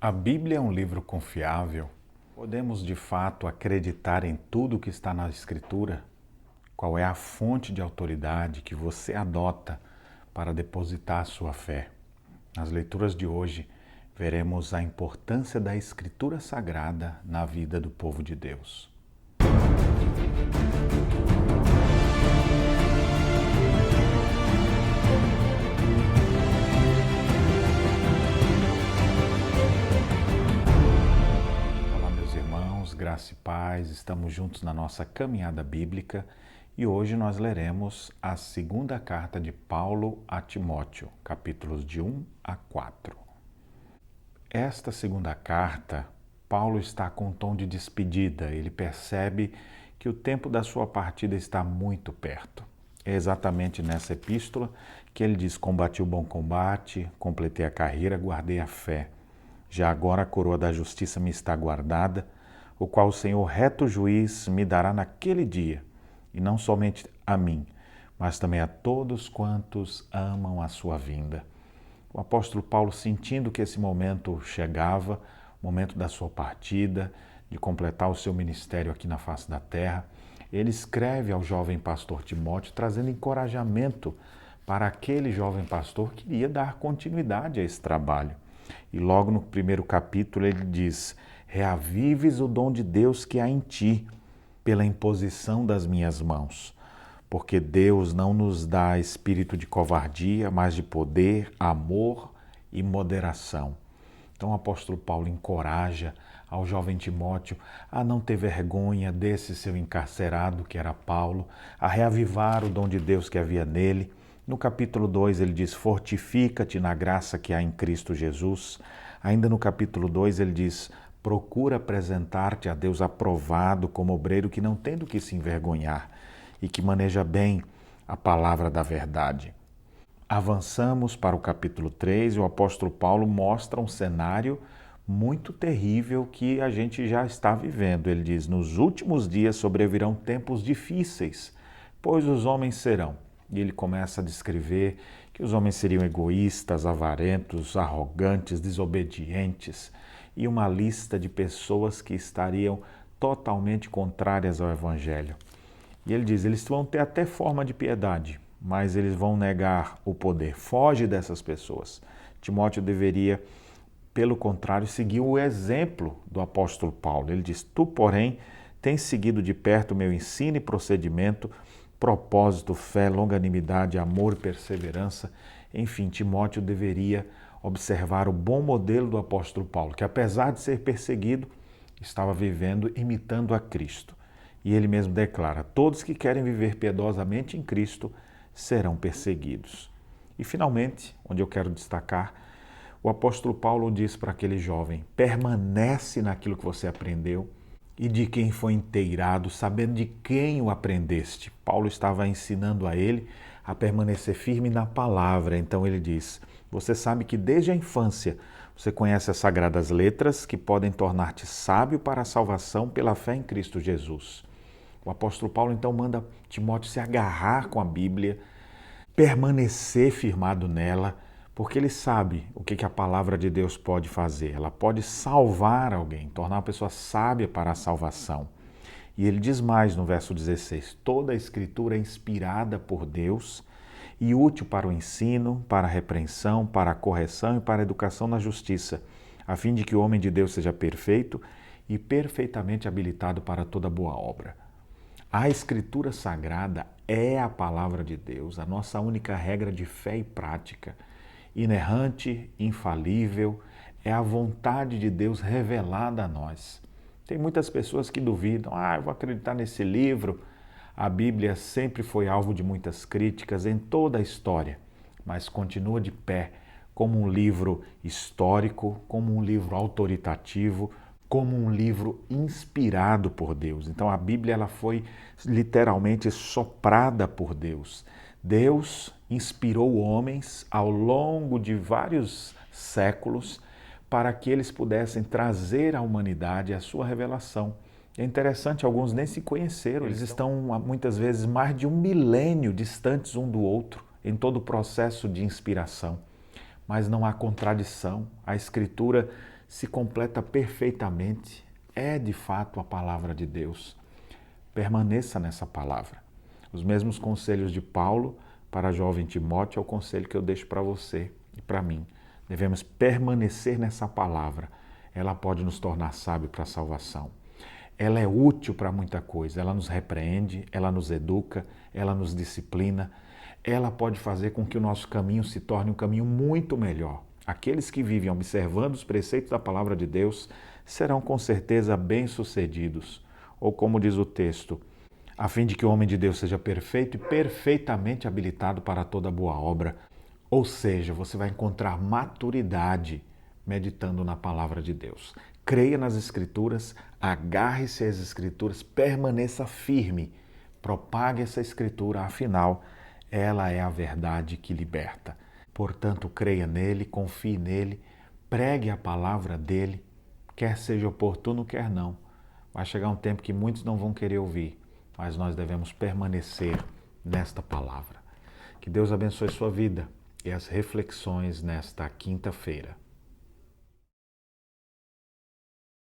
A Bíblia é um livro confiável? Podemos de fato acreditar em tudo que está na Escritura? Qual é a fonte de autoridade que você adota para depositar a sua fé? Nas leituras de hoje, veremos a importância da Escritura Sagrada na vida do povo de Deus. Olá, meus irmãos, graça e paz, estamos juntos na nossa caminhada bíblica e hoje nós leremos a segunda carta de Paulo a Timóteo, capítulos de 1 a 4. Esta segunda carta, Paulo está com um tom de despedida, ele percebe que o tempo da sua partida está muito perto. É exatamente nessa epístola que ele diz: combati o bom combate, completei a carreira, guardei a fé. Já agora a coroa da justiça me está guardada, o qual o Senhor reto juiz me dará naquele dia, e não somente a mim, mas também a todos quantos amam a sua vinda. O apóstolo Paulo, sentindo que esse momento chegava, o momento da sua partida, de completar o seu ministério aqui na face da terra, ele escreve ao jovem pastor Timóteo, trazendo encorajamento para aquele jovem pastor que iria dar continuidade a esse trabalho. E logo no primeiro capítulo ele diz: reavives o dom de Deus que há em ti, pela imposição das minhas mãos. Porque Deus não nos dá espírito de covardia, mas de poder, amor e moderação. Então o apóstolo Paulo encoraja ao jovem Timóteo a não ter vergonha desse seu encarcerado, que era Paulo, a reavivar o dom de Deus que havia nele. No capítulo 2 ele diz: fortifica-te na graça que há em Cristo Jesus. Ainda no capítulo 2 ele diz: procura apresentar-te a Deus aprovado como obreiro que não tem do que se envergonhar e que maneja bem a palavra da verdade. Avançamos para o capítulo 3 e o apóstolo Paulo mostra um cenário muito terrível que a gente já está vivendo. Ele diz: nos últimos dias sobrevirão tempos difíceis, pois os homens serão. E ele começa a descrever que os homens seriam egoístas, avarentos, arrogantes, desobedientes e uma lista de pessoas que estariam totalmente contrárias ao evangelho. E ele diz: eles vão ter até forma de piedade, mas eles vão negar o poder. Foge dessas pessoas. Timóteo deveria, pelo contrário, seguir o exemplo do apóstolo Paulo. Ele diz: tu, porém, tens seguido de perto o meu ensino e procedimento, propósito, fé, longanimidade, amor e perseverança. Enfim, Timóteo deveria observar o bom modelo do apóstolo Paulo, que apesar de ser perseguido, estava vivendo imitando a Cristo. E ele mesmo declara: todos que querem viver piedosamente em Cristo serão perseguidos. E finalmente, onde eu quero destacar, o apóstolo Paulo diz para aquele jovem: permanece naquilo que você aprendeu e de quem foi inteirado, sabendo de quem o aprendeste. Paulo estava ensinando a ele a permanecer firme na palavra. Então ele diz: você sabe que desde a infância você conhece as sagradas letras que podem tornar-te sábio para a salvação pela fé em Cristo Jesus. O apóstolo Paulo então manda Timóteo se agarrar com a Bíblia, permanecer firmado nela, porque ele sabe o que a palavra de Deus pode fazer. Ela pode salvar alguém, tornar uma pessoa sábia para a salvação. E ele diz mais no verso 16: toda a Escritura é inspirada por Deus e útil para o ensino, para a repreensão, para a correção e para a educação na justiça, a fim de que o homem de Deus seja perfeito e perfeitamente habilitado para toda boa obra. A Escritura Sagrada é a palavra de Deus, a nossa única regra de fé e prática. Inerrante, infalível, é a vontade de Deus revelada a nós. Tem muitas pessoas que duvidam: eu vou acreditar nesse livro. A Bíblia sempre foi alvo de muitas críticas em toda a história, mas continua de pé como um livro histórico, como um livro autoritativo, como um livro inspirado por Deus. Então a Bíblia ela foi literalmente soprada por Deus. Deus inspirou homens ao longo de vários séculos para que eles pudessem trazer à humanidade a sua revelação. É interessante, alguns nem se conheceram, eles estão muitas vezes mais de 1 milênio distantes um do outro em todo o processo de inspiração. Mas não há contradição, a Escritura se completa perfeitamente, é de fato a palavra de Deus. Permaneça nessa palavra. Os mesmos conselhos de Paulo para jovem Timóteo é o conselho que eu deixo para você e para mim. Devemos permanecer nessa palavra. Ela pode nos tornar sábio para a salvação. Ela é útil para muita coisa. Ela nos repreende, ela nos educa, ela nos disciplina. Ela pode fazer com que o nosso caminho se torne um caminho muito melhor. Aqueles que vivem observando os preceitos da palavra de Deus serão com certeza bem-sucedidos. Ou como diz o texto, a fim de que o homem de Deus seja perfeito e perfeitamente habilitado para toda boa obra. Ou seja, você vai encontrar maturidade meditando na palavra de Deus. Creia nas Escrituras, agarre-se às Escrituras, permaneça firme, propague essa Escritura, afinal, ela é a verdade que liberta. Portanto, creia nele, confie nele, pregue a palavra dele, quer seja oportuno, quer não. Vai chegar um tempo que muitos não vão querer ouvir, mas nós devemos permanecer nesta palavra. Que Deus abençoe sua vida e as reflexões nesta quinta-feira.